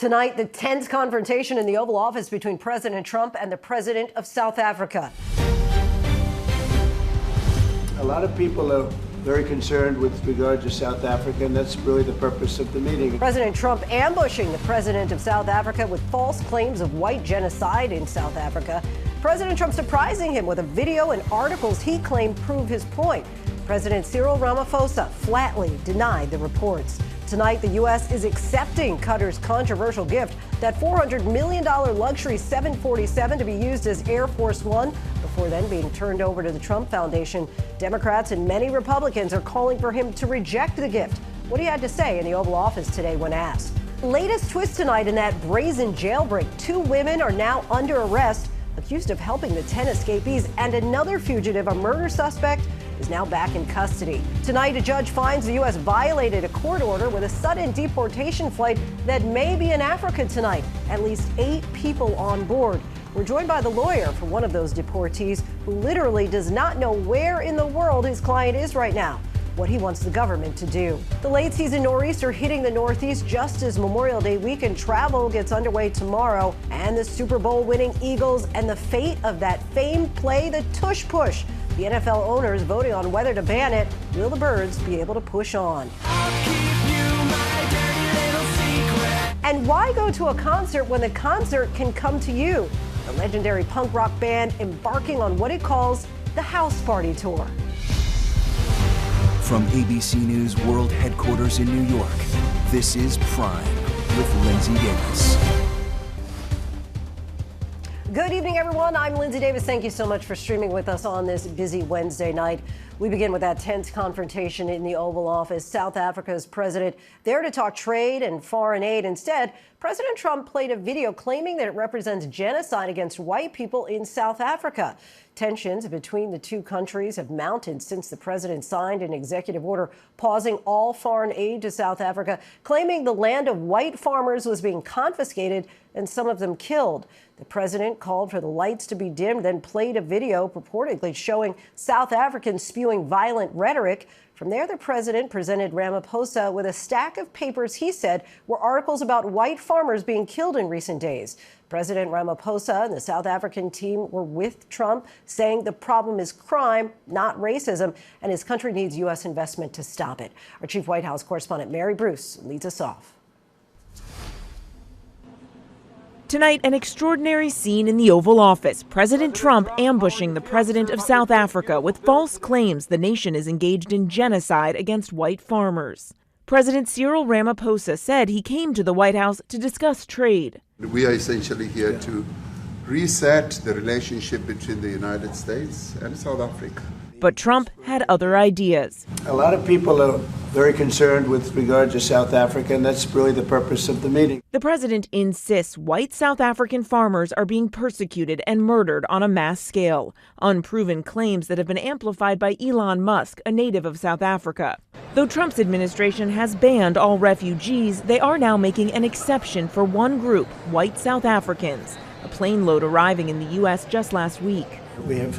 Tonight, the tense confrontation in the Oval Office between President Trump and the President of South Africa. A lot of people are very concerned with regard to South Africa, and that's really the purpose of the meeting. President Trump ambushing the President of South Africa with false claims of white genocide in South Africa. President Trump surprising him with a video and articles he claimed prove his point. President Cyril Ramaphosa flatly denied the reports. Tonight, the U.S. is accepting Qatar's controversial gift, that $400 million luxury 747 to be used as Air Force One, before then being turned over to the Trump Foundation. Democrats and many Republicans are calling for him to reject the gift. What he had to say in the Oval Office today when asked. Latest twist tonight in that brazen jailbreak. 2 women are now under arrest, accused of helping the 10 escapees, and another fugitive, a murder suspect, is now back in custody. Tonight, a judge finds the U.S. violated a court order with a sudden deportation flight that may be in Africa tonight. At least 8 people on board. We're joined by the lawyer for one of those deportees who literally does not know where in the world his client is right now, what he wants the government to do. The late season nor'easter hitting the Northeast just as Memorial Day weekend travel gets underway tomorrow, and the Super Bowl winning Eagles and the fate of that famed play, the tush push. The NFL owners voting on whether to ban it. Will the Birds be able to push on? And why go to a concert when the concert can come to you? The legendary punk rock band embarking on what it calls the House Party Tour. From ABC News World Headquarters in New York, this is Prime with Lindsay Davis. Good evening, everyone. I'm Lindsay Davis. Thank you so much for streaming with us on this busy Wednesday night. We begin with that tense confrontation in the Oval Office. South Africa's president there to talk trade and foreign aid. Instead, President Trump played a video claiming that it represents genocide against white people in South Africa. Tensions between the two countries have mounted since the president signed an executive order pausing all foreign aid to South Africa, claiming the land of white farmers was being confiscated and some of them killed. The president called for the lights to be dimmed, then played a video purportedly showing South Africans spewing violent rhetoric. From there, the president presented Ramaphosa with a stack of papers he said were articles about white farmers being killed in recent days. President Ramaphosa and the South African team were with Trump, saying the problem is crime, not racism, and his country needs U.S. investment to stop it. Our chief White House correspondent, Mary Bruce, leads us off. Tonight, an extraordinary scene in the Oval Office. President Trump ambushing the president of South Africa with false claims the nation is engaged in genocide against white farmers. President Cyril Ramaphosa said he came to the White House to discuss trade. We are essentially here to reset the relationship between the United States and South Africa. But Trump had other ideas. A lot of people are very concerned with regard to South Africa, and that's really the purpose of the meeting. The president insists white South African farmers are being persecuted and murdered on a mass scale. Unproven claims that have been amplified by Elon Musk, a native of South Africa. Though Trump's administration has banned all refugees, they are now making an exception for one group, white South Africans. A plane load arriving in the U.S. just last week. We have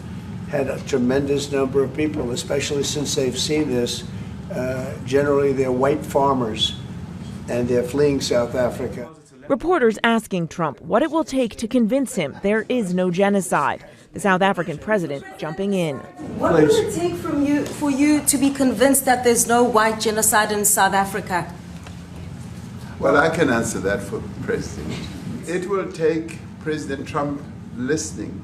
had a tremendous number of people, especially since they've seen this. Generally, they're white farmers, and they're fleeing South Africa. Reporters asking Trump what it will take to convince him there is no genocide. The South African president jumping in. What will it take for you to be convinced that there's no white genocide in South Africa? Well, I can answer that for the president. It will take President Trump listening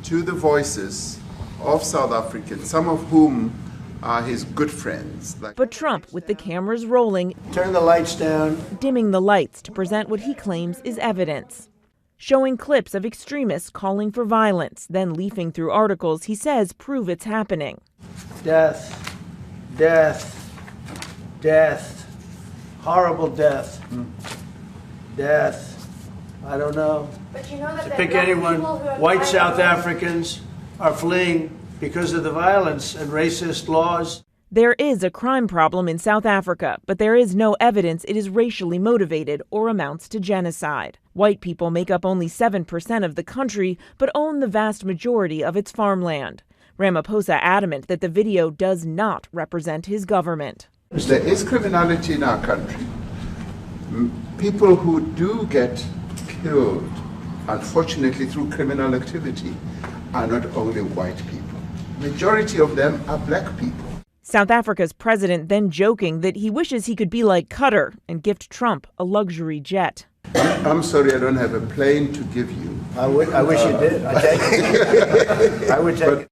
to the voices of South Africans, some of whom are his good friends. But Trump, with the cameras rolling, turn the lights down, dimming the lights to present what he claims is evidence. Showing clips of extremists calling for violence, then leafing through articles he says prove it's happening. Death, death, death, horrible death, death, I don't know. But you know that Pick anyone, white South Africans are fleeing because of the violence and racist laws. There is a crime problem in South Africa, but there is no evidence it is racially motivated or amounts to genocide. White people make up only 7% of the country, but own the vast majority of its farmland. Ramaphosa adamant that the video does not represent his government. There is criminality in our country. People who do get killed, unfortunately through criminal activity, are not only white people. Majority of them are black people. South Africa's president then joking that he wishes he could be like Qatar and gift Trump a luxury jet. I'm sorry, I don't have a plane to give you. I wish you did. I take it. I would take it.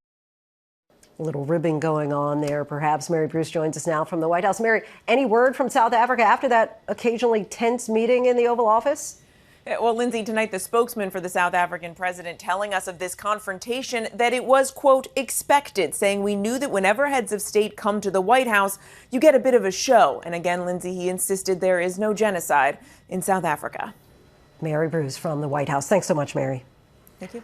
A little ribbing going on there, perhaps. Mary Bruce joins us now from the White House. Mary, any word from South Africa after that occasionally tense meeting in the Oval Office? Well, Lindsay, tonight the spokesman for the South African president telling us of this confrontation that it was, quote, expected, saying we knew that whenever heads of state come to the White House, you get a bit of a show. And again, Lindsay, he insisted there is no genocide in South Africa. Mary Bruce from the White House. Thanks so much, Mary. Thank you.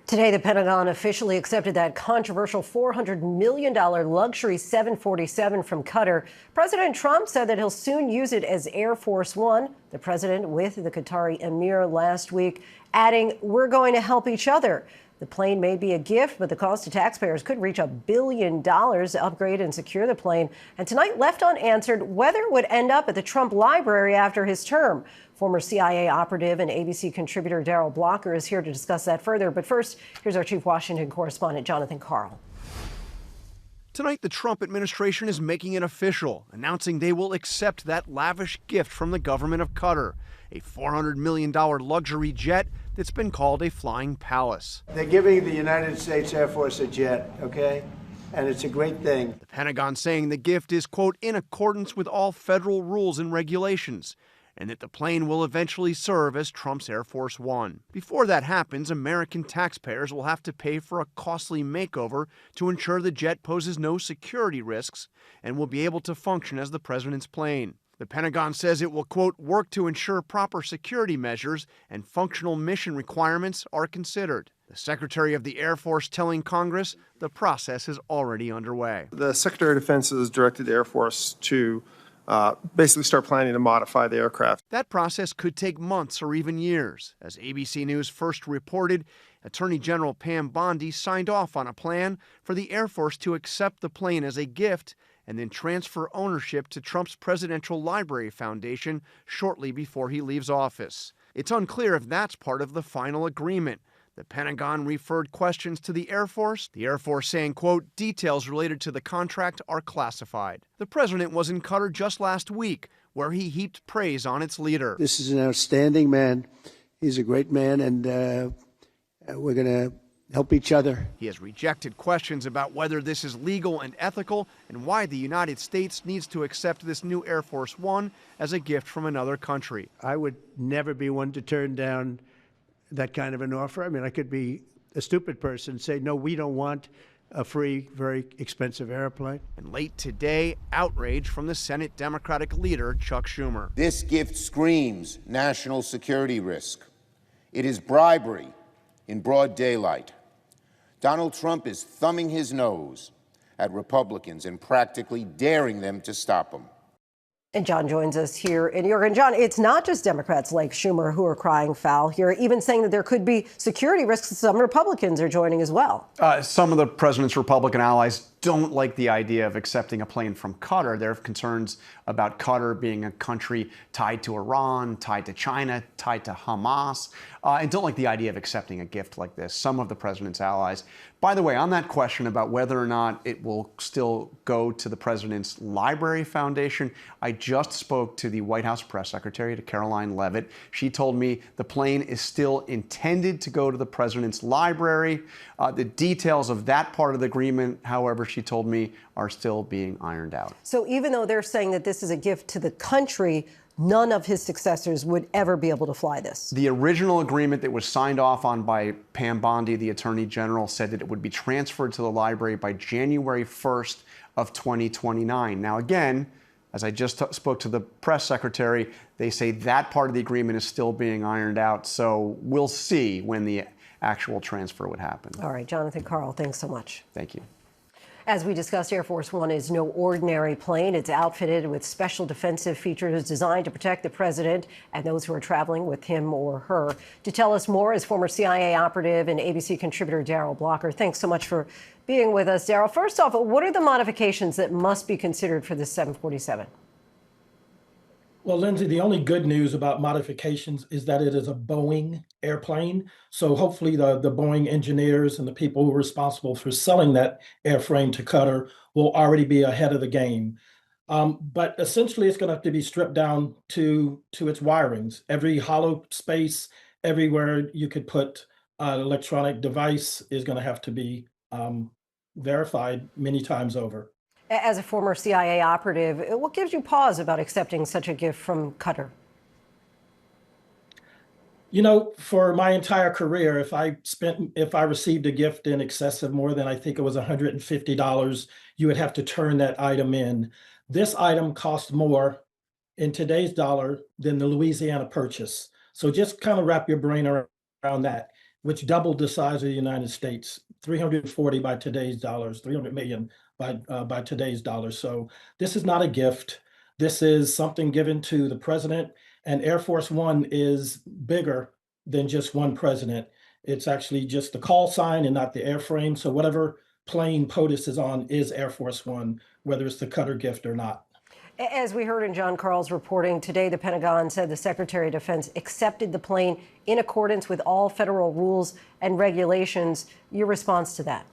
Today, the Pentagon officially accepted that controversial $400 million luxury 747 from Qatar. President Trump said that he'll soon use it as Air Force One. The president with the Qatari emir last week, adding, "We're going to help each other." The plane may be a gift, but the cost to taxpayers could reach $1 billion to upgrade and secure the plane. And tonight left unanswered whether it would end up at the Trump Library after his term. Former CIA operative and ABC contributor Darrell Blocker is here to discuss that further. But first, here's our chief Washington correspondent, Jonathan Karl. Tonight, the Trump administration is making it official, announcing they will accept that lavish gift from the government of Qatar, a $400 million luxury jet that's been called a flying palace. They're giving the United States Air Force a jet, okay? And it's a great thing. The Pentagon saying the gift is, quote, in accordance with all federal rules and regulations, and that the plane will eventually serve as Trump's Air Force One. Before that happens, American taxpayers will have to pay for a costly makeover to ensure the jet poses no security risks and will be able to function as the president's plane. The Pentagon says it will, quote, work to ensure proper security measures and functional mission requirements are considered. The Secretary of the Air Force telling Congress the process is already underway. The Secretary of Defense has directed the Air Force to basically start planning to modify the aircraft. That process could take months or even years. As ABC News first reported, Attorney General Pam Bondi signed off on a plan for the Air Force to accept the plane as a gift and then transfer ownership to Trump's Presidential Library Foundation shortly before he leaves office. It's unclear if that's part of the final agreement. The Pentagon referred questions to the Air Force saying, quote, details related to the contract are classified. The president was in Qatar just last week, where he heaped praise on its leader. This is an outstanding man. He's a great man, and we're going to help each other. He has rejected questions about whether this is legal and ethical and why the United States needs to accept this new Air Force One as a gift from another country. I would never be one to turn down that kind of an offer. I mean, I could be a stupid person and say, no, we don't want a free, very expensive airplane. And late today, outrage from the Senate Democratic leader, Chuck Schumer. This gift screams national security risk. It is bribery in broad daylight. Donald Trump is thumbing his nose at Republicans and practically daring them to stop him. And John joins us here in New York. And John, it's not just Democrats like Schumer who are crying foul here, even saying that there could be security risks. Some Republicans are joining as well. Some of the president's Republican allies don't like the idea of accepting a plane from Qatar. There are concerns about Qatar being a country tied to Iran, tied to China, tied to Hamas, and don't like the idea of accepting a gift like this. Some of the president's allies. By the way, on that question about whether or not it will still go to the President's Library Foundation, I just spoke to the White House press secretary, to Caroline Leavitt. She told me the plane is still intended to go to the President's Library. The details of that part of the agreement, however, she told me, are still being ironed out. So even though they're saying that this is a gift to the country, none of his successors would ever be able to fly this. The original agreement that was signed off on by Pam Bondi, the Attorney General, said that it would be transferred to the library by January 1st of 2029. Now, again, as I just spoke to the press secretary, they say that part of the agreement is still being ironed out. So we'll see when the actual transfer would happen. All right, Jonathan Karl, thanks so much. Thank you. As we discussed, Air Force One is no ordinary plane. It's outfitted with special defensive features designed to protect the president and those who are traveling with him or her. To tell us more is former CIA operative and ABC contributor Darrell Blocker. Thanks so much for being with us, Darrell. First off, what are the modifications that must be considered for this 747? Well, Lindsay, the only good news about modifications is that it is a Boeing airplane. So hopefully the Boeing engineers and the people who are responsible for selling that airframe to Qatar will already be ahead of the game. But essentially, it's going to have to be stripped down to its wirings. Every hollow space, everywhere you could put an electronic device is going to have to be verified many times over. As a former CIA operative, what gives you pause about accepting such a gift from Qatar? You know, for my entire career, if I received a gift in excess of more than, I think it was $150, you would have to turn that item in. This item cost more in today's dollar than the Louisiana Purchase. So just kind of wrap your brain around that, which doubled the size of the United States, 340 by today's dollars, 300 million by today's dollars. So this is not a gift. This is something given to the president, and Air Force One is bigger than just one president. It's actually just the call sign and not the airframe. So whatever plane POTUS is on is Air Force One, whether it's the Qatar gift or not. As we heard in John Carl's reporting today, the Pentagon said the Secretary of Defense accepted the plane in accordance with all federal rules and regulations. Your response to that?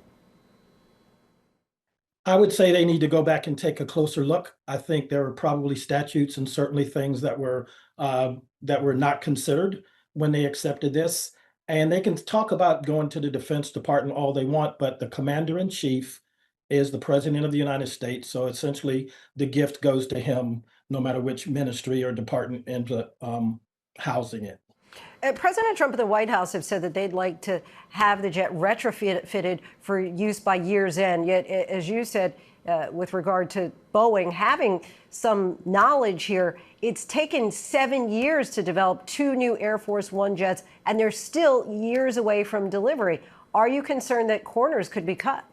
I would say they need to go back and take a closer look. I think there were probably statutes and certainly things that were not considered when they accepted this. And they can talk about going to the Defense Department all they want, but the Commander-in-Chief is the President of the United States. So essentially, the gift goes to him, no matter which ministry or department ends up housing it. President Trump and the White House have said that they'd like to have the jet retrofitted for use by year's end. Yet, as you said, with regard to Boeing, having some knowledge here, it's taken 7 years to develop 2 new Air Force One jets, and they're still years away from delivery. Are you concerned that corners could be cut?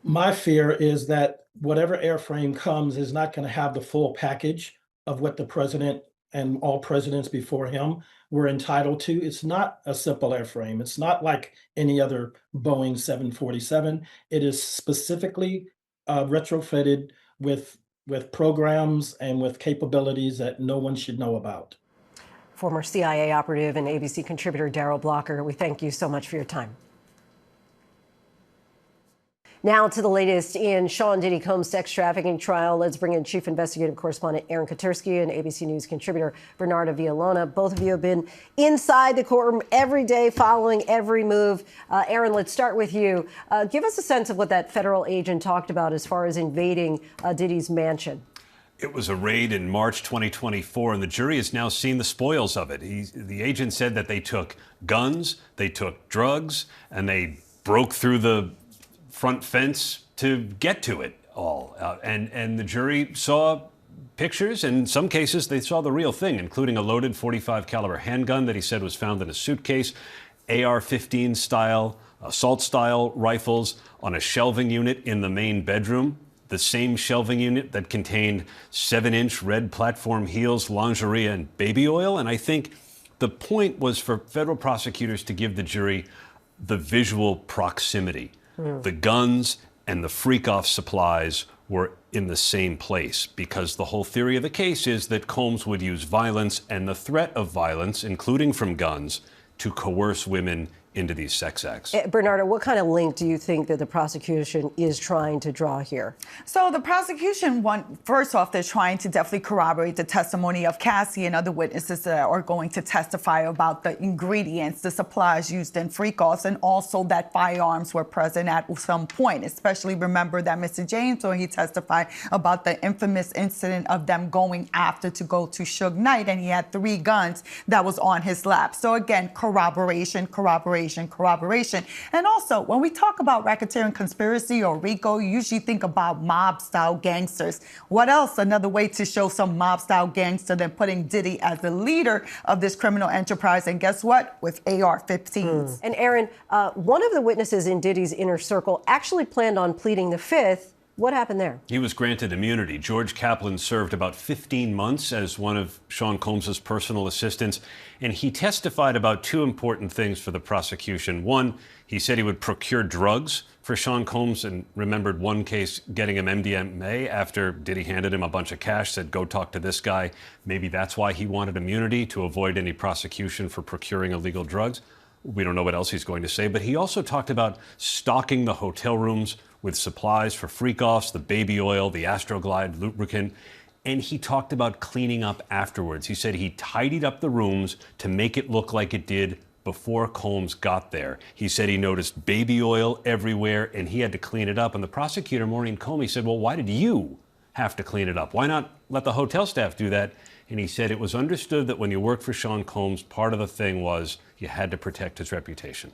My fear is that whatever airframe comes is not going to have the full package of what the president and all presidents before him were entitled to. It's not a simple airframe. It's not like any other Boeing 747. It is specifically retrofitted with programs and with capabilities that no one should know about. Former CIA operative and ABC contributor Darrell Blocker, we thank you so much for your time. Now to the latest in Sean Diddy Combs' sex trafficking trial. Let's bring in Chief Investigative Correspondent Aaron Katursky and ABC News contributor Bernardo Villalona. Both of you have been inside the courtroom every day, following every move. Aaron, let's start with you. Give us a sense of what that federal agent talked about as far as invading Diddy's mansion. It was a raid in March 2024, and the jury has now seen the spoils of it. The agent said that they took guns, they took drugs, and they broke through the front fence to get to it all. And the jury saw pictures, and in some cases they saw the real thing, including a loaded .45 caliber handgun that he said was found in a suitcase, AR-15 style, assault style rifles on a shelving unit in the main bedroom, the same shelving unit that contained 7-inch red platform heels, lingerie, and baby oil. And I think the point was for federal prosecutors to give the jury the visual proximity. The guns and the freak-off supplies were in the same place, because the whole theory of the case is that Combs would use violence and the threat of violence, including from guns, to coerce women into these sex acts. Bernardo, what kind of link do you think that the prosecution is trying to draw here? So the prosecution, first off, they're trying to definitely corroborate the testimony of Cassie and other witnesses that are going to testify about the ingredients, the supplies used in freak-offs, and also that firearms were present at some point. Especially remember that Mr. James, when he testified about the infamous incident of them going after to go to Suge Knight, and he had 3 guns that was on his lap. So again, corroboration. And also, when we talk about racketeering conspiracy or RICO, you usually think about mob-style gangsters. What else? Another way to show some mob-style gangster than putting Diddy as the leader of this criminal enterprise. And guess what? With AR-15s. And Aaron, one of the witnesses in Diddy's inner circle actually planned on pleading the 5th What happened there? He was granted immunity. George Kaplan served about 15 months as one of Sean Combs's personal assistants, and he testified about two important things for the prosecution. One, he said he would procure drugs for Sean Combs, and remembered one case getting him MDMA after Diddy handed him a bunch of cash, said, go talk to this guy. Maybe that's why he wanted immunity, to avoid any prosecution for procuring illegal drugs. We don't know what else he's going to say, but he also talked about stocking the hotel rooms with supplies for freak-offs, the baby oil, the Astroglide lubricant, and he talked about cleaning up afterwards. He said he tidied up the rooms to make it look like it did before Combs got there. He said he noticed baby oil everywhere and he had to clean it up. And the prosecutor, Maureen Comey, said, well, why did you have to clean it up? Why not let the hotel staff do that? And he said it was understood that when you worked for Sean Combs, part of the thing was you had to protect his reputation.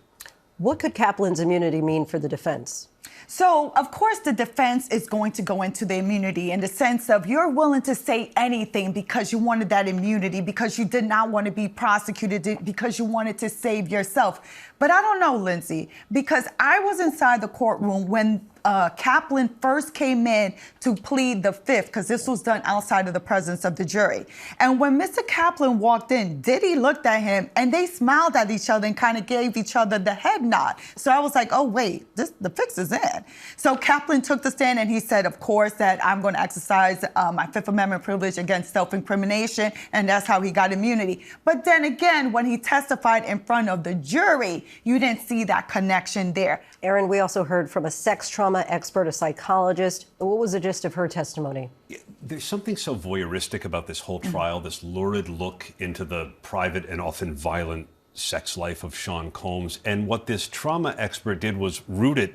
What could Kaplan's immunity mean for the defense? So, of course, the defense is going to go into the immunity in the sense of you're willing to say anything because you wanted that immunity, because you did not want to be prosecuted, because you wanted to save yourself. But I don't know, Lindsay, because I was inside the courtroom when Kaplan first came in to plead the fifth, because this was done outside of the presence of the jury. And when Mr. Kaplan walked in, Diddy looked at him and they smiled at each other and kind of gave each other the head nod. So I was like, oh, wait, the fix is in. So Kaplan took the stand and he said, of course, that I'm going to exercise my Fifth Amendment privilege against self-incrimination, and that's how he got immunity. But then again, when he testified in front of the jury, you didn't see that connection there. Aaron, we also heard from a sex trauma expert, a psychologist. What was the gist of her testimony? There's something so voyeuristic about this whole trial, this lurid look into the private and often violent sex life of Sean Combs. And what this trauma expert did was root it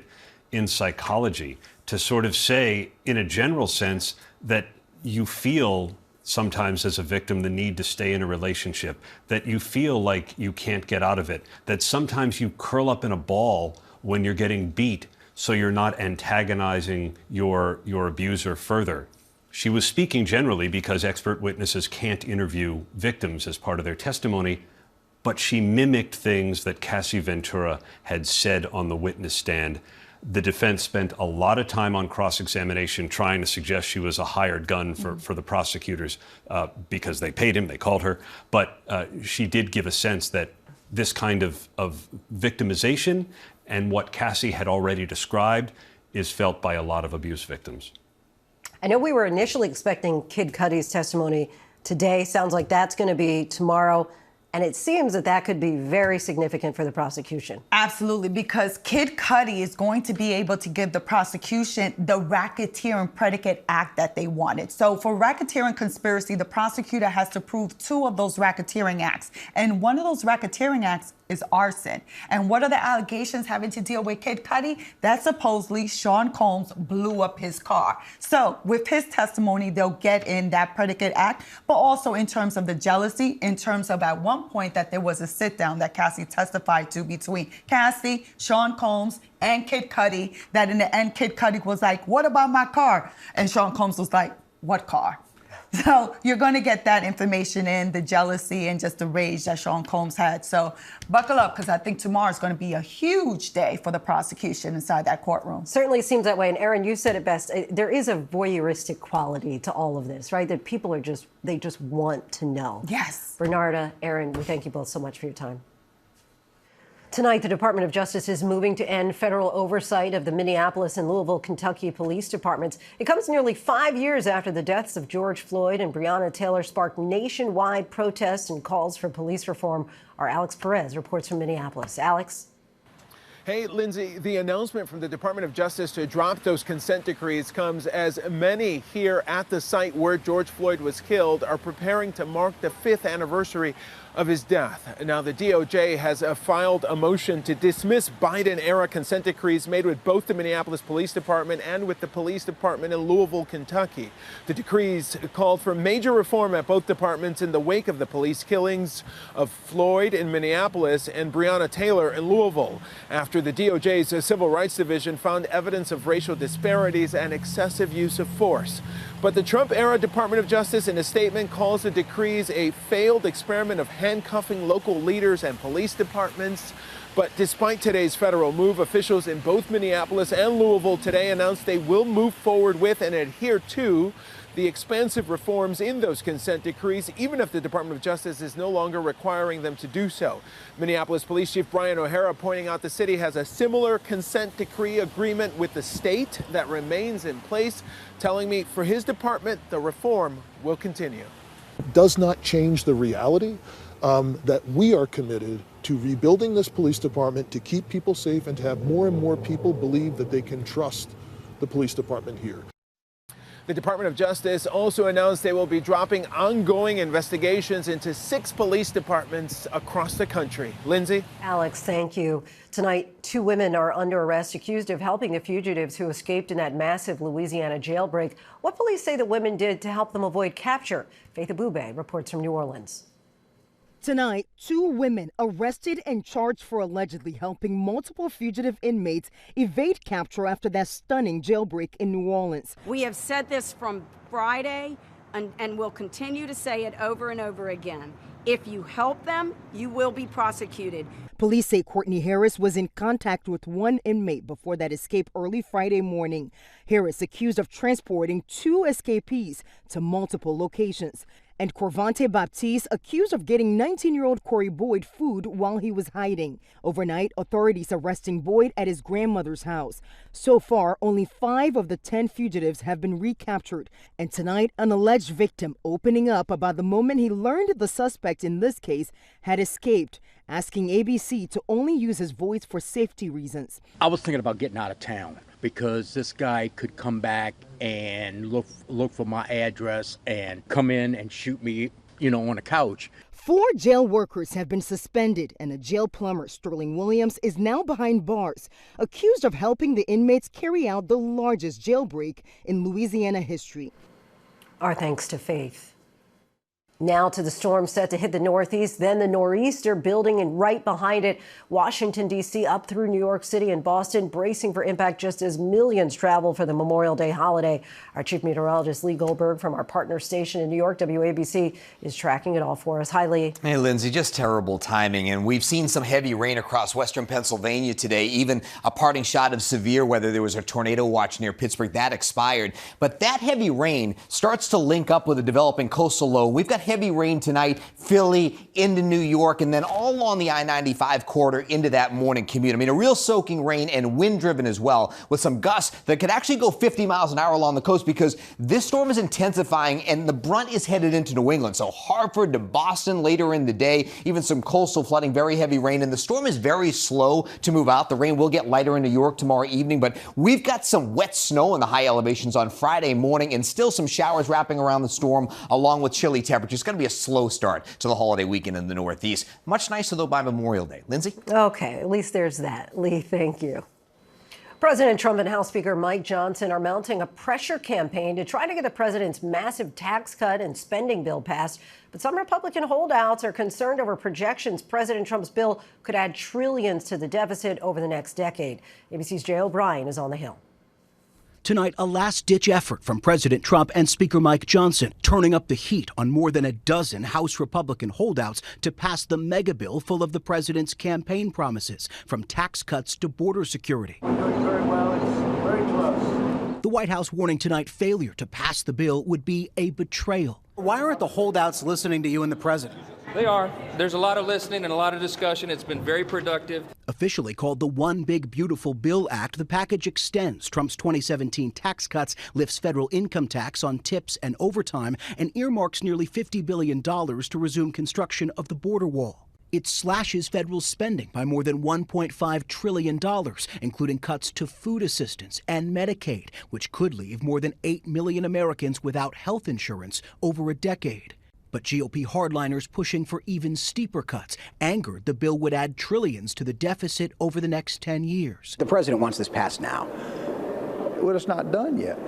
in psychology to sort of say, in a general sense, that you feel sometimes as a victim the need to stay in a relationship, that you feel like you can't get out of it, that sometimes you curl up in a ball when you're getting beat so you're not antagonizing your abuser further. She was speaking generally because expert witnesses can't interview victims as part of their testimony, but she mimicked things that Cassie Ventura had said on the witness stand. The defense spent a lot of time on cross-examination trying to suggest she was a hired gun for the prosecutors because they paid him, they called her. But she did give a sense that this kind of victimization and what Cassie had already described is felt by a lot of abuse victims. I know we were initially expecting Kid Cudi's testimony today. Sounds like that's going to be tomorrow. And it seems that that could be very significant for the prosecution. Absolutely, because Kid Cudi is going to be able to give the prosecution the racketeering predicate act that they wanted. So for racketeering conspiracy, the prosecutor has to prove two of those racketeering acts. And one of those racketeering acts is arson. And what are the allegations having to deal with Kid Cudi? That supposedly Sean Combs blew up his car. So with his testimony, they'll get in that predicate act, but also in terms of the jealousy, in terms of at one point that there was a sit down that Cassie testified to between Cassie, Sean Combs, and Kid Cudi, that in the end, Kid Cudi was like, what about my car? And Sean Combs was like, what car? So you're going to get that information in, the jealousy and just the rage that Sean Combs had. So buckle up, because I think tomorrow is going to be a huge day for the prosecution inside that courtroom. Certainly seems that way. And Aaron, you said it best. There is a voyeuristic quality to all of this, right? That people are they just want to know. Yes. Bernarda, Aaron, we thank you both so much for your time. Tonight, the Department of Justice is moving to end federal oversight of the Minneapolis and Louisville, Kentucky police departments. It comes nearly 5 years after the deaths of George Floyd and Breonna Taylor sparked nationwide protests and calls for police reform. Our Alex Perez reports from Minneapolis. Alex? Hey, Lindsay, the announcement from the Department of Justice to drop those consent decrees comes as many here at the site where George Floyd was killed are preparing to mark the 5th anniversary of his death. Now, the DOJ has filed a motion to dismiss Biden-era consent decrees made with both the Minneapolis Police Department and with the police department in Louisville, Kentucky. The decrees called for major reform at both departments in the wake of the police killings of Floyd in Minneapolis and Breonna Taylor in Louisville. After after the DOJ's Civil Rights Division found evidence of racial disparities and excessive use of force. But the Trump-era Department of Justice, in a statement, calls the decrees a failed experiment of handcuffing local leaders and police departments. But despite today's federal move, officials in both Minneapolis and Louisville today announced they will move forward with and adhere to the expansive reforms in those consent decrees, even if the Department of Justice is no longer requiring them to do so. Minneapolis Police Chief Brian O'Hara pointing out the city has a similar consent decree agreement with the state that remains in place, telling me for his department, the reform will continue. It does not change the reality that we are committed to rebuilding this police department to keep people safe and to have more and more people believe that they can trust the police department here. The Department of Justice also announced they will be dropping ongoing investigations into 6 police departments across the country. Lindsay? Alex, thank you. Tonight, 2 women are under arrest accused of helping the fugitives who escaped in that massive Louisiana jailbreak. What police say the women did to help them avoid capture? Faith Abube reports from New Orleans. Tonight, 2 women arrested and charged for allegedly helping multiple fugitive inmates evade capture after that stunning jailbreak in New Orleans. We have said this from Friday and will continue to say it over and over again. If you help them, you will be prosecuted. Police say Courtney Harris was in contact with 1 inmate before that escape early Friday morning. Harris accused of transporting 2 escapees to multiple locations. And Corvante Baptiste accused of getting 19-year-old Corey Boyd food while he was hiding. Overnight, authorities arresting Boyd at his grandmother's house. So far, only 5 of the 10 fugitives have been recaptured. And tonight, an alleged victim opening up about the moment he learned the suspect in this case had escaped, asking ABC to only use his voice for safety reasons. I was thinking about getting out of town because this guy could come back and look for my address and come in and shoot me, on a couch. 4 jail workers have been suspended, and a jail plumber, Sterling Williams, is now behind bars, accused of helping the inmates carry out the largest jailbreak in Louisiana history. Our thanks to Faith. Now to the storm set to hit the Northeast, then the nor'easter building, and right behind it, Washington, D.C., up through New York City and Boston, bracing for impact just as millions travel for the Memorial Day holiday. Our chief meteorologist, Lee Goldberg, from our partner station in New York, WABC, is tracking it all for us. Hi, Lee. Hey, Lindsay, just terrible timing. And we've seen some heavy rain across western Pennsylvania today, even a parting shot of severe weather. There was a tornado watch near Pittsburgh. That expired. But that heavy rain starts to link up with a developing coastal low. We've got heavy rain tonight, Philly into New York, and then all along the I-95 corridor into that morning commute. I mean, a real soaking rain and wind-driven as well, with some gusts that could actually go 50 miles an hour along the coast because this storm is intensifying and the brunt is headed into New England. So Hartford to Boston later in the day, even some coastal flooding, very heavy rain. And the storm is very slow to move out. The rain will get lighter in New York tomorrow evening, but we've got some wet snow in the high elevations on Friday morning and still some showers wrapping around the storm along with chilly temperatures. It's going to be a slow start to the holiday weekend in the Northeast. Much nicer, though, by Memorial Day. Lindsay? Okay, at least there's that. Lee, thank you. President Trump and House Speaker Mike Johnson are mounting a pressure campaign to try to get the president's massive tax cut and spending bill passed. But some Republican holdouts are concerned over projections President Trump's bill could add trillions to the deficit over the next decade. ABC's Jay O'Brien is on the Hill. Tonight, a last-ditch effort from President Trump and Speaker Mike Johnson, turning up the heat on more than a dozen House Republican holdouts to pass the mega bill full of the president's campaign promises, from tax cuts to border security. We're doing very well. It's very close. The White House warning tonight failure to pass the bill would be a betrayal. Why aren't the holdouts listening to you and the president? They are. There's a lot of listening and a lot of discussion. It's been very productive. Officially called the One Big Beautiful Bill Act, the package extends Trump's 2017 tax cuts, lifts federal income tax on tips and overtime, and earmarks nearly $50 billion to resume construction of the border wall. It slashes federal spending by more than $1.5 trillion, including cuts to food assistance and Medicaid, which could leave more than 8 million Americans without health insurance over a decade. But GOP hardliners pushing for even steeper cuts, angered the bill would add trillions to the deficit over the next 10 years. The president wants this passed now. Well, it's not done yet.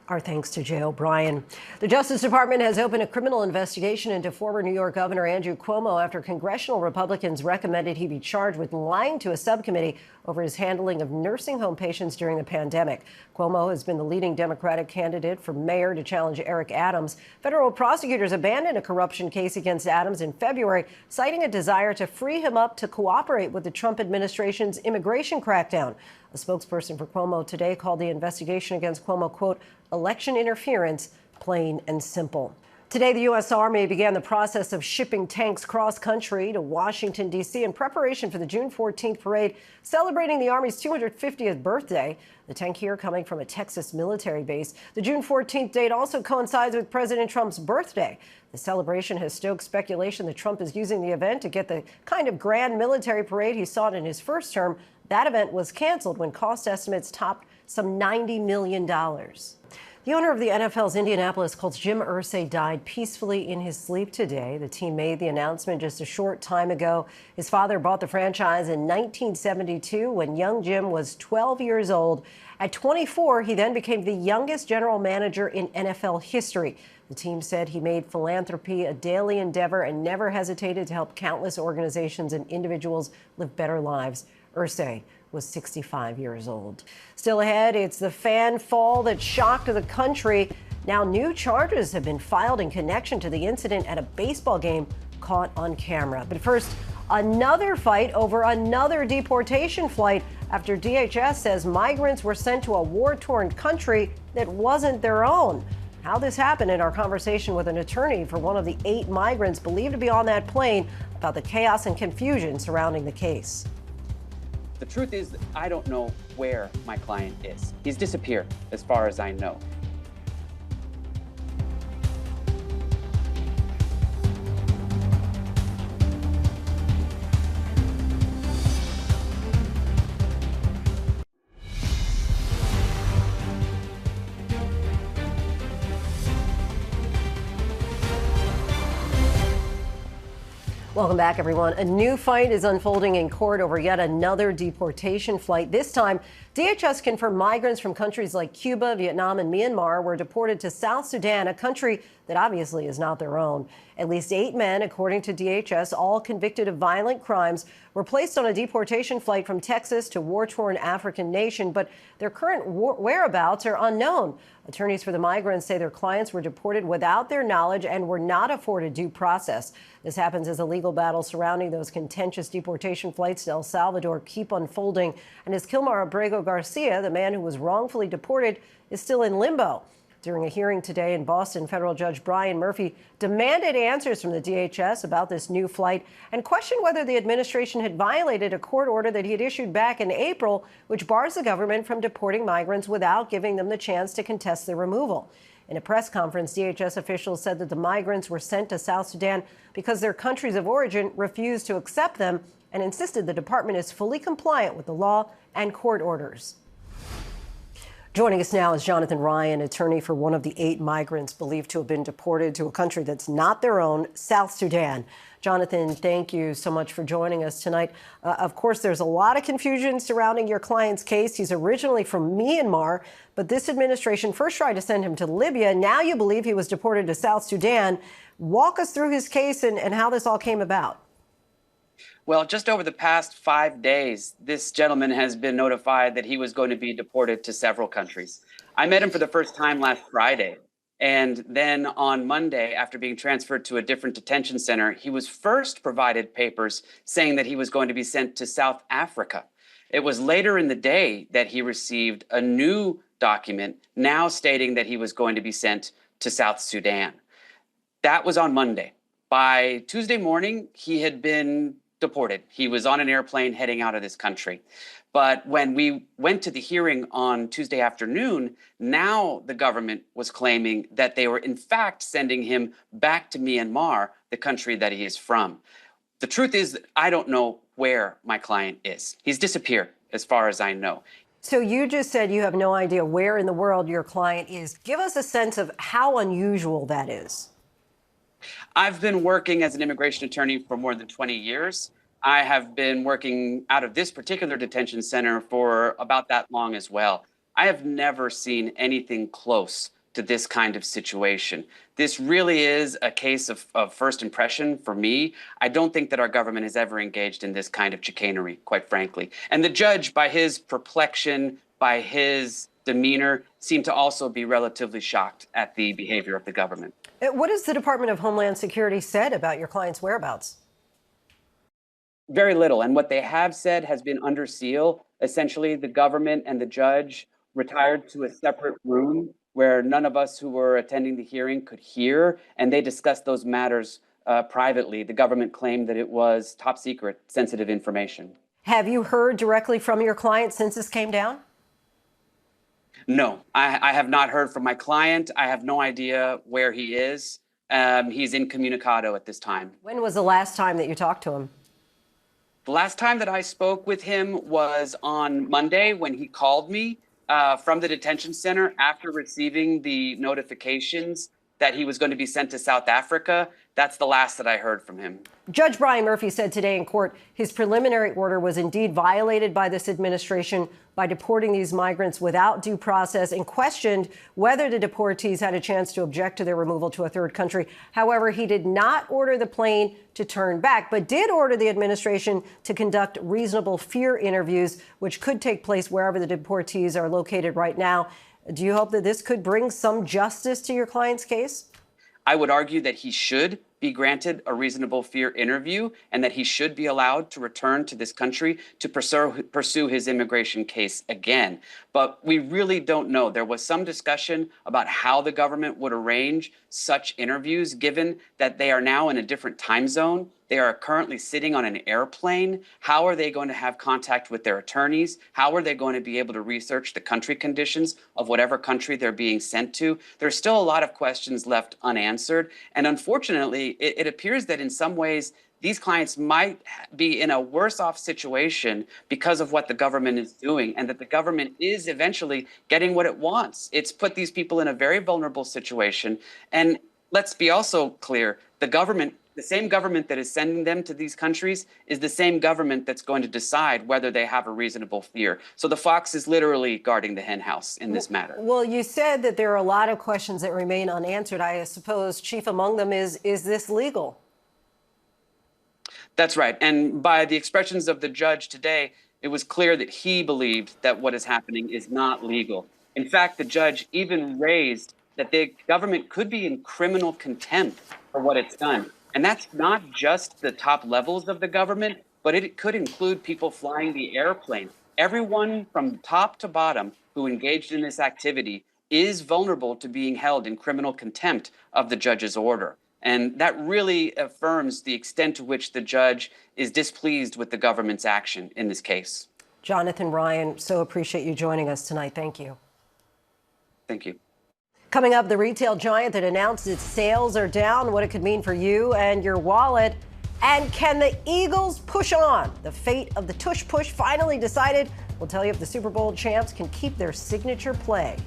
Our thanks to Jay O'Brien. The Justice Department has opened a criminal investigation into former New York Governor Andrew Cuomo after congressional Republicans recommended he be charged with lying to a subcommittee over his handling of nursing home patients during the pandemic. Cuomo has been the leading Democratic candidate for mayor to challenge Eric Adams. Federal prosecutors abandoned a corruption case against Adams in February, citing a desire to free him up to cooperate with the Trump administration's immigration crackdown. A spokesperson for Cuomo today called the investigation against Cuomo, quote, election interference, plain and simple. Today, the U.S. Army began the process of shipping tanks cross-country to Washington, D.C. in preparation for the June 14th parade celebrating the Army's 250th birthday. The tank here coming from a Texas military base. The June 14th date also coincides with President Trump's birthday. The celebration has stoked speculation that Trump is using the event to get the kind of grand military parade he sought in his first term. That event was canceled when cost estimates topped some $90 million. The owner of the NFL's Indianapolis Colts, Jim Irsay, died peacefully in his sleep today. The team made the announcement just a short time ago. His father bought the franchise in 1972 when young Jim was 12 years old. At 24, he then became the youngest general manager in NFL history. The team said he made philanthropy a daily endeavor and never hesitated to help countless organizations and individuals live better lives. Irsay was 65 years old. Still ahead, it's the fan fall that shocked the country. Now new charges have been filed in connection to the incident at a baseball game caught on camera. But first, another fight over another deportation flight after DHS says migrants were sent to a war-torn country that wasn't their own. How this happened in our conversation with an attorney for one of the 8 migrants believed to be on that plane about the chaos and confusion surrounding the case. The truth is, I don't know where my client is. He's disappeared, as far as I know. Welcome back, everyone. A new fight is unfolding in court over yet another deportation flight. This time, DHS confirmed migrants from countries like Cuba, Vietnam, and Myanmar were deported to South Sudan, a country that obviously is not their own. At least 8 men, according to DHS, all convicted of violent crimes, were placed on a deportation flight from Texas to war-torn African nation, but their current whereabouts are unknown. Attorneys for the migrants say their clients were deported without their knowledge and were not afforded due process. This happens as a legal battle surrounding those contentious deportation flights to El Salvador keep unfolding. And as Kilmar Abrego Garcia, the man who was wrongfully deported, is still in limbo. During a hearing today in Boston, federal judge Brian Murphy demanded answers from the DHS about this new flight and questioned whether the administration had violated a court order that he had issued back in April, which bars the government from deporting migrants without giving them the chance to contest their removal. In a press conference, DHS officials said that the migrants were sent to South Sudan because their countries of origin refused to accept them and insisted the department is fully compliant with the law and court orders. Joining us now is Jonathan Ryan, attorney for one of the 8 migrants believed to have been deported to a country that's not their own, South Sudan. Jonathan, thank you so much for joining us tonight. Of course, there's a lot of confusion surrounding your client's case. He's originally from Myanmar, but this administration first tried to send him to Libya. Now you believe he was deported to South Sudan. Walk us through his case and how this all came about. Well, just over the past 5 days, this gentleman has been notified that he was going to be deported to several countries. I met him for the first time last Friday. And then on Monday, after being transferred to a different detention center, he was first provided papers saying that he was going to be sent to South Africa. It was later in the day that he received a new document now stating that he was going to be sent to South Sudan. That was on Monday. By Tuesday morning, he had been deported. He was on an airplane heading out of this country. But when we went to the hearing on Tuesday afternoon, now the government was claiming that they were in fact sending him back to Myanmar, the country that he is from. The truth is that I don't know where my client is. He's disappeared, as far as I know. So you just said you have no idea where in the world your client is. Give us a sense of how unusual that is. I've been working as an immigration attorney for more than 20 years. I have been working out of this particular detention center for about that long as well. I have never seen anything close to this kind of situation. This really is a case of first impression for me. I don't think that our government has ever engaged in this kind of chicanery, quite frankly. And the judge, by his perplexion, by his demeanor, seemed to also be relatively shocked at the behavior of the government. What has the Department of Homeland Security said about your client's whereabouts? Very little. And what they have said has been under seal. Essentially, the government and the judge retired to a separate room where none of us who were attending the hearing could hear, and they discussed those matters privately. The government claimed that it was top secret, sensitive information. Have you heard directly from your client since this came down? No, I have not heard from my client. I have no idea where he is. He's incommunicado at this time. When was the last time that you talked to him? The last time that I spoke with him was on Monday when he called me from the detention center after receiving the notifications that he was going to be sent to South Africa. That's the last that I heard from him. Judge Brian Murphy said today in court his preliminary order was indeed violated by this administration by deporting these migrants without due process and questioned whether the deportees had a chance to object to their removal to a third country. However, he did not order the plane to turn back, but did order the administration to conduct reasonable fear interviews, which could take place wherever the deportees are located right now. Do you hope that this could bring some justice to your client's case? I would argue that he should be granted a reasonable fear interview and that he should be allowed to return to this country to pursue his immigration case again. But we really don't know. There was some discussion about how the government would arrange such interviews, given that they are now in a different time zone. They are currently sitting on an airplane. How are they going to have contact with their attorneys? How are they going to be able to research the country conditions of whatever country they're being sent to? There's still a lot of questions left unanswered. And unfortunately, it appears that in some ways, these clients might be in a worse off situation because of what the government is doing, and that the government is eventually getting what it wants. It's put these people in a very vulnerable situation. And let's be also clear, the same government that is sending them to these countries is the same government that's going to decide whether they have a reasonable fear. So the fox is literally guarding the hen house in this matter. Well, you said that there are a lot of questions that remain unanswered. I suppose chief among them is this legal? That's right. And by the expressions of the judge today, it was clear that he believed that what is happening is not legal. In fact, the judge even raised that the government could be in criminal contempt for what it's done. And that's not just the top levels of the government, but it could include people flying the airplane. Everyone from top to bottom who engaged in this activity is vulnerable to being held in criminal contempt of the judge's order. And that really affirms the extent to which the judge is displeased with the government's action in this case. Jonathan Ryan, so appreciate you joining us tonight. Thank you. Thank you. Coming up, the retail giant that announced its sales are down, what it could mean for you and your wallet. And can the Eagles push on? The fate of the tush push finally decided. We'll tell you if the Super Bowl champs can keep their signature play.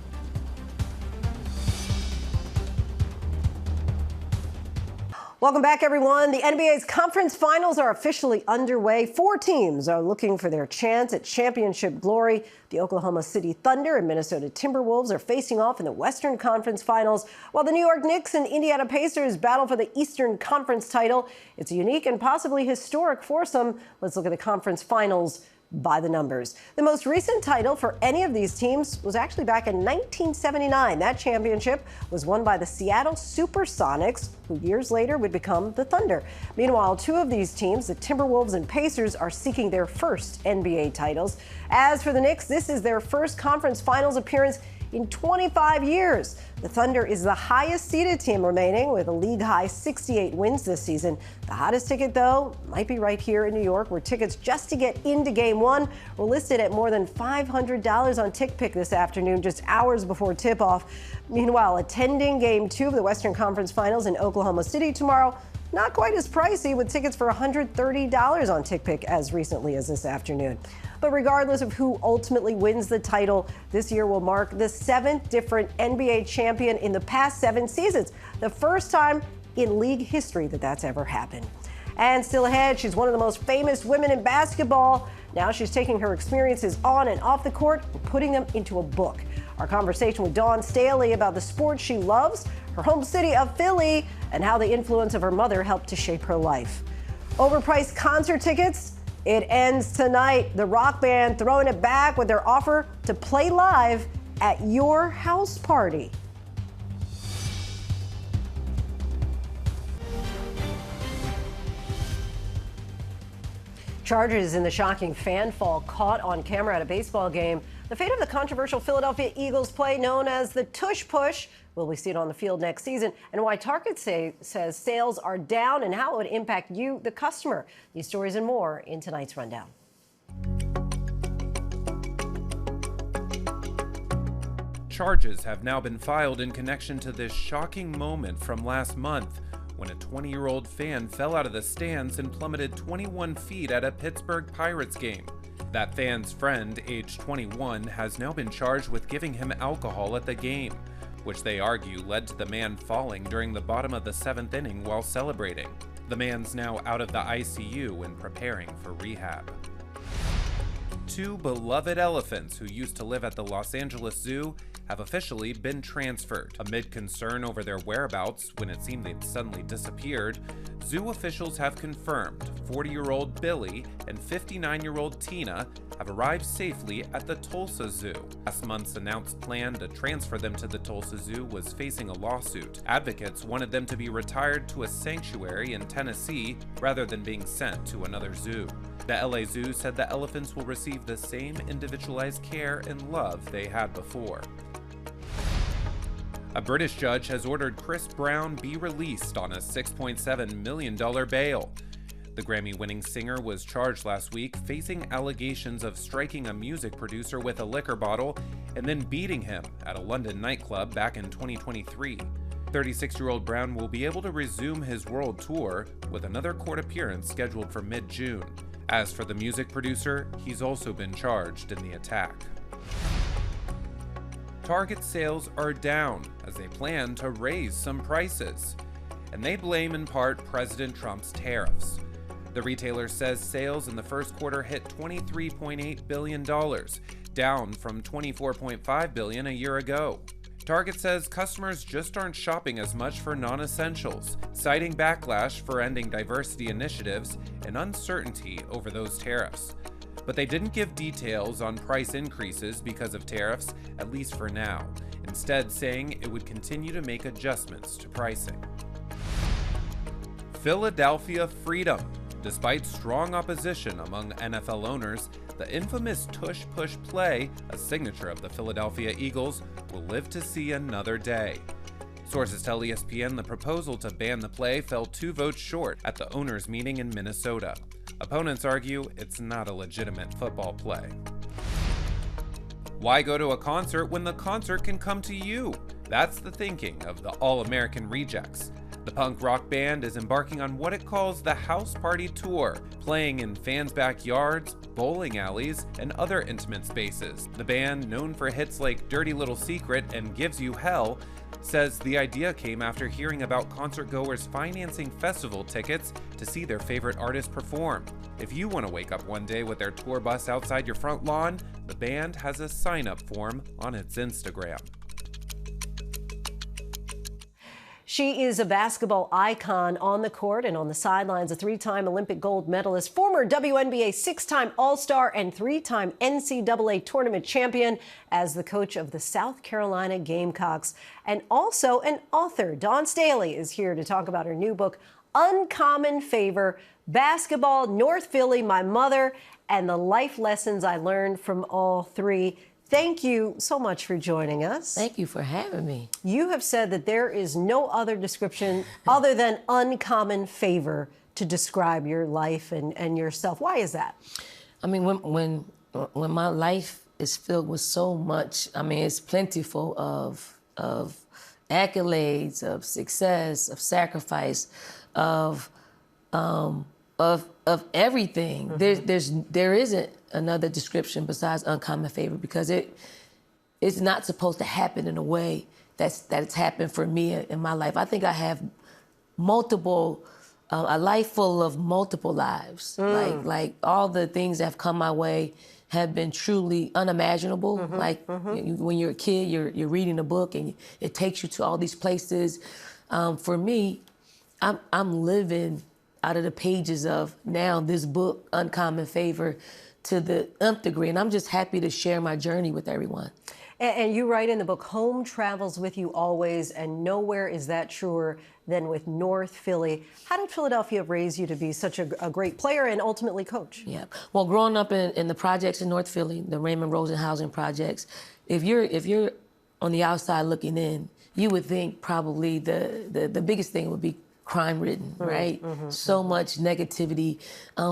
Welcome back, everyone. The NBA's conference finals are officially underway. 4 teams are looking for their chance at championship glory. The Oklahoma City Thunder and Minnesota Timberwolves are facing off in the Western Conference Finals, while the New York Knicks and Indiana Pacers battle for the Eastern Conference title. It's a unique and possibly historic foursome. Let's look at the conference finals by the numbers. The most recent title for any of these teams was actually back in 1979. That championship was won by the Seattle Supersonics, who years later would become the Thunder. Meanwhile, 2 of these teams, the Timberwolves and Pacers, are seeking their first NBA titles. As for the Knicks, this is their first conference finals appearance in 25 years. The Thunder is the highest seeded team remaining with a league-high 68 wins this season. The hottest ticket, though, might be right here in New York, where tickets just to get into Game 1 were listed at more than $500 on TickPick this afternoon, just hours before tip-off. Meanwhile, attending Game 2 of the Western Conference Finals in Oklahoma City tomorrow, not quite as pricey, with tickets for $130 on TickPick as recently as this afternoon. But regardless of who ultimately wins the title, this year will mark the 7th different NBA champion in the past 7 seasons, the first time in league history that that's ever happened. And still ahead, she's one of the most famous women in basketball. Now she's taking her experiences on and off the court and putting them into a book. Our conversation with Dawn Staley about the sport she loves, her home city of Philly, and how the influence of her mother helped to shape her life. Overpriced concert tickets? It ends tonight. The rock band throwing it back with their offer to play live at your house party. Charges in the shocking fan fall caught on camera at a baseball game. The fate of the controversial Philadelphia Eagles play known as the Tush Push. Will we see it on the field next season? And why Target says sales are down and how it would impact you, the customer. These stories and more in tonight's rundown. Charges have now been filed in connection to this shocking moment from last month, when a 20-year-old fan fell out of the stands and plummeted 21 feet at a Pittsburgh Pirates game. That fan's friend, aged 21, has now been charged with giving him alcohol at the game, which they argue led to the man falling during the bottom of the 7th inning while celebrating. The man's now out of the ICU and preparing for rehab. Two beloved elephants who used to live at the Los Angeles Zoo have officially been transferred. Amid concern over their whereabouts when it seemed they'd suddenly disappeared, zoo officials have confirmed 40-year-old Billy and 59-year-old Tina have arrived safely at the Tulsa Zoo. Last month's announced plan to transfer them to the Tulsa Zoo was facing a lawsuit. Advocates wanted them to be retired to a sanctuary in Tennessee rather than being sent to another zoo. The LA Zoo said the elephants will receive the same individualized care and love they had before. A British judge has ordered Chris Brown be released on a $6.7 million bail. The Grammy-winning singer was charged last week, facing allegations of striking a music producer with a liquor bottle and then beating him at a London nightclub back in 2023. 36-year-old Brown will be able to resume his world tour with another court appearance scheduled for mid-June. As for the music producer, he's also been charged in the attack. Target sales are down as they plan to raise some prices, and they blame in part President Trump's tariffs. The retailer says sales in the first quarter hit $23.8 billion, down from $24.5 billion a year ago. Target says customers just aren't shopping as much for non-essentials, citing backlash for ending diversity initiatives and uncertainty over those tariffs. But they didn't give details on price increases because of tariffs, at least for now, instead saying it would continue to make adjustments to pricing. Philadelphia freedom. Despite strong opposition among NFL owners, the infamous Tush Push play, a signature of the Philadelphia Eagles, will live to see another day. Sources tell ESPN the proposal to ban the play fell 2 votes short at the owners' meeting in Minnesota. Opponents argue it's not a legitimate football play. Why go to a concert when the concert can come to you? That's the thinking of the All-American Rejects. The punk rock band is embarking on what it calls the House Party Tour, playing in fans' backyards, bowling alleys, and other intimate spaces. The band, known for hits like Dirty Little Secret and Gives You Hell, says the idea came after hearing about concertgoers financing festival tickets to see their favorite artist perform. If you want to wake up one day with their tour bus outside your front lawn, the band has a sign-up form on its Instagram. She is a basketball icon on the court and on the sidelines, a 3-time Olympic gold medalist, former WNBA 6-time All-Star and 3-time NCAA tournament champion as the coach of the South Carolina Gamecocks, and also an author. Dawn Staley is here to talk about her new book, Uncommon Favor, Basketball, North Philly, My Mother, and the life lessons I learned from all three. Thank you so much for joining us. Thank you for having me. You have said that there is no other description other than uncommon favor to describe your life and yourself. Why is that? I mean, when my life is filled with so much, I mean, it's plentiful of accolades, of success, of sacrifice, of everything. Mm-hmm. There isn't another description besides uncommon favor, because it's not supposed to happen in a way that's happened for me in my life. I think I have a life full of multiple lives. Like all the things that have come my way have been truly unimaginable. When you're a kid, you're reading a book and it takes you to all these places. For me, I'm living out of the pages of now this book, Uncommon Favor, to the nth degree. And I'm just happy to share my journey with everyone. And you write in the book, home travels with you always, and nowhere is that truer than with North Philly. How did Philadelphia raise you to be such a great player and ultimately coach? Yeah. Well, growing up in the projects in North Philly, the Raymond Rosen housing projects, if you're on the outside looking in, you would think probably the biggest thing would be crime-ridden, right? So much negativity.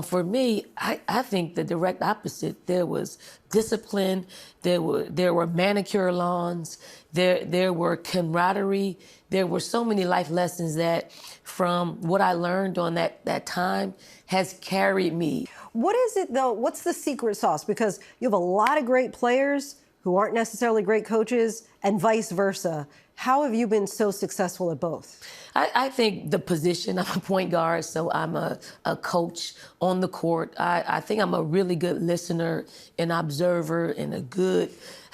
For me, I think the direct opposite. There was discipline. There were manicure lawns. There were camaraderie. There were so many life lessons that, from what I learned on that time, has carried me. What is it though? What's the secret sauce? Because you have a lot of great players who aren't necessarily great coaches, and vice versa. How have you been so successful at both? I think the position, I'm a point guard, so I'm a coach on the court. I think I'm a really good listener and observer and I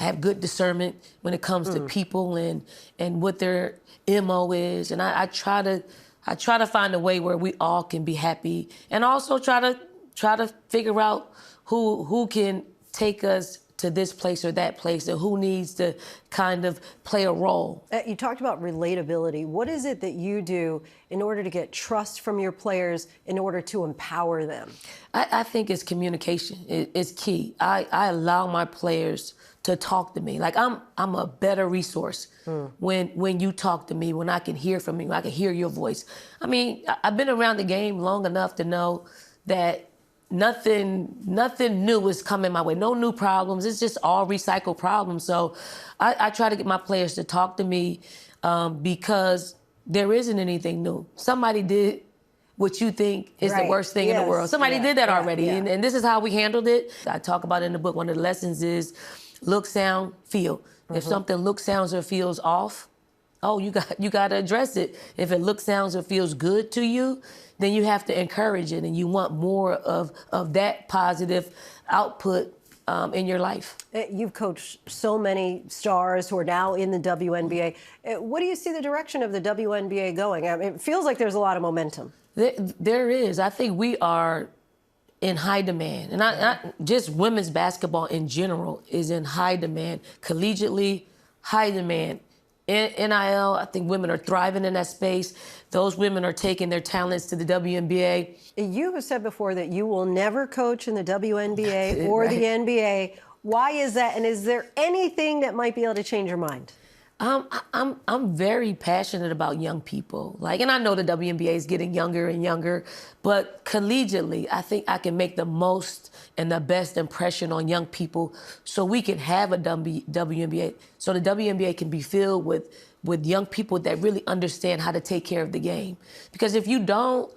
have good discernment when it comes to people and what their MO is. And I try to find a way where we all can be happy, and also try to figure out who can take us to this place or that place, and who needs to kind of play a role. You talked about relatability. What is it that you do in order to get trust from your players, in order to empower them? I think it's communication. It's key. I allow my players to talk to me. Like I'm a better resource when you talk to me, when I can hear from you, I can hear your voice. I mean, I've been around the game long enough to know that nothing new is coming my way. No new problems. It's just all recycled problems. So I try to get my players to talk to me because there isn't anything new. Somebody did what you think is the worst thing in the world. Somebody did that already. And this is how we handled it. I talk about it in the book. One of the lessons is look, sound, feel. If something looks, sounds, or feels off, you got to address it. If it looks, sounds, or feels good to you, then you have to encourage it, and you want more of that positive output in your life. You've coached so many stars who are now in the WNBA. What do you see the direction of the WNBA going? I mean, it feels like there's a lot of momentum. There is. I think we are in high demand. And just women's basketball in general is in high demand. Collegiately, high demand. NIL, I think women are thriving in that space. Those women are taking their talents to the WNBA. You have said before that you will never coach in the WNBA or the NBA. Why is that? And is there anything that might be able to change your mind? I'm very passionate about young people. And I know the WNBA is getting younger and younger, but collegiately, I think I can make the most and the best impression on young people so we can have a WNBA, so the WNBA can be filled with young people that really understand how to take care of the game. Because if you don't,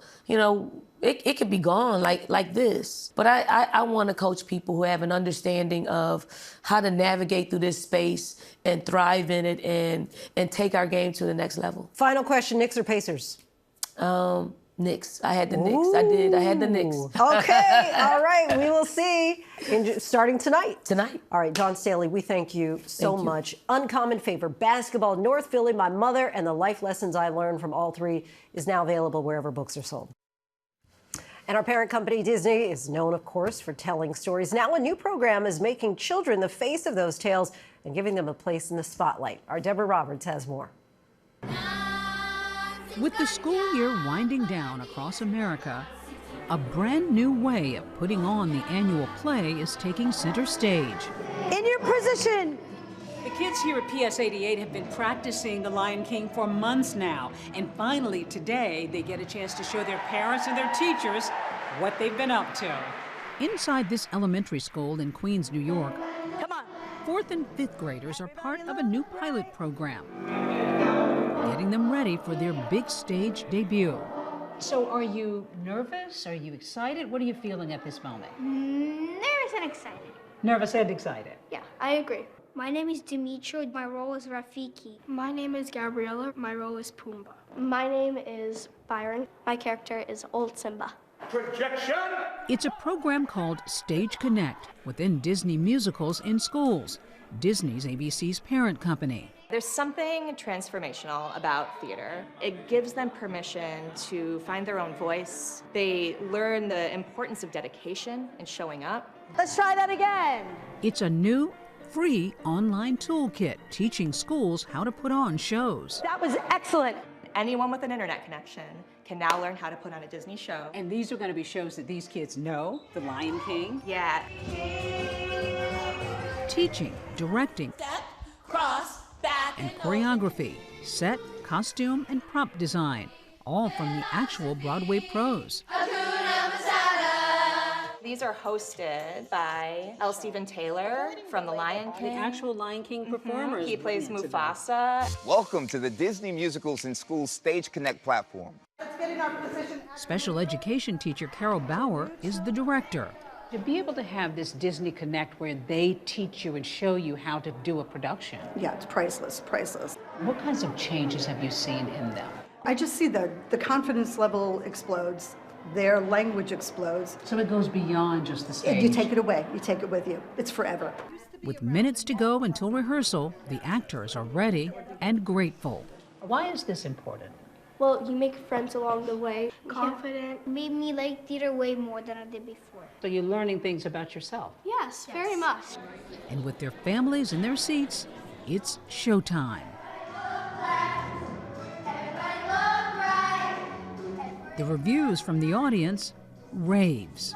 it could be gone like this. But I want to coach people who have an understanding of how to navigate through this space and thrive in it and take our game to the next level. Final question, Knicks or Pacers? Knicks. I had the Knicks. I had the Knicks. Okay, all right. We will see starting tonight. Tonight. All right, Dawn Staley, we thank you so much. Uncommon Favor, Basketball, North Philly, My Mother, and the Life Lessons I Learned from All Three is now available wherever books are sold. And our parent company, Disney, is known, of course, for telling stories. Now a new program is making children the face of those tales and giving them a place in the spotlight. Our Deborah Roberts has more. With the school year winding down across America, a brand new way of putting on the annual play is taking center stage. In your position! The kids here at PS 88 have been practicing The Lion King for months now, and finally today they get a chance to show their parents and their teachers what they've been up to. Inside this elementary school in Queens, New York, come on, 4th and 5th graders are part of a new pilot program, getting them ready for their big stage debut. So are you nervous? Are you excited? What are you feeling at this moment? Nervous and excited. Nervous and excited. Yeah, I agree. My name is Dimitri. My role is Rafiki. My name is Gabriella. My role is Pumbaa. My name is Byron. My character is Old Simba. Projection! It's a program called Stage Connect within Disney Musicals in Schools, Disney's ABC's parent company. There's something transformational about theater. It gives them permission to find their own voice. They learn the importance of dedication and showing up. Let's try that again. It's a new, free online toolkit teaching schools how to put on shows. That was excellent. Anyone with an internet connection can now learn how to put on a Disney show. And these are going to be shows that these kids know, The Lion King. Yeah. Teaching, directing, Step, cross, back, and choreography, set, costume, and prop design, all from the actual Broadway pros. These are hosted by L. Stephen Taylor from The Lion King. The actual Lion King performers. He plays Mufasa. Welcome to the Disney Musicals in Schools Stage Connect platform. Let's get in our position. Special education teacher Carol Bauer is the director. To be able to have this Disney Connect where they teach you and show you how to do a production. Yeah, it's priceless, priceless. What kinds of changes have you seen in them? I just see the confidence level explodes. Their language explodes. So it goes beyond just the stage. You take it away. You take it with you. It's forever. With minutes to go until rehearsal, the actors are ready and grateful. Why is this important? Well, you make friends along the way. Confident. Made me like theater way more than I did before. So you're learning things about yourself. Yes, very much. And with their families in their seats, it's showtime. The reviews from the audience, raves.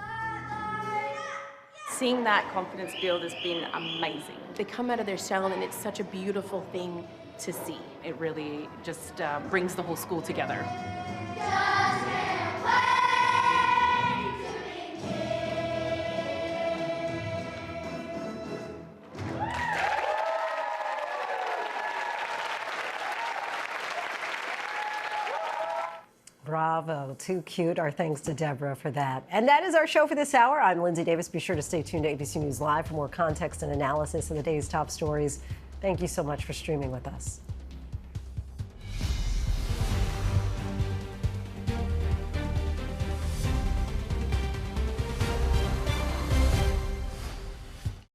Seeing that confidence build has been amazing. They come out of their shell and it's such a beautiful thing to see. It really just brings the whole school together. Bravo, too cute. Our thanks to Deborah for that. And that is our show for this hour. I'm Lindsay Davis. Be sure to stay tuned to ABC News Live for more context and analysis of the day's top stories. Thank you so much for streaming with us.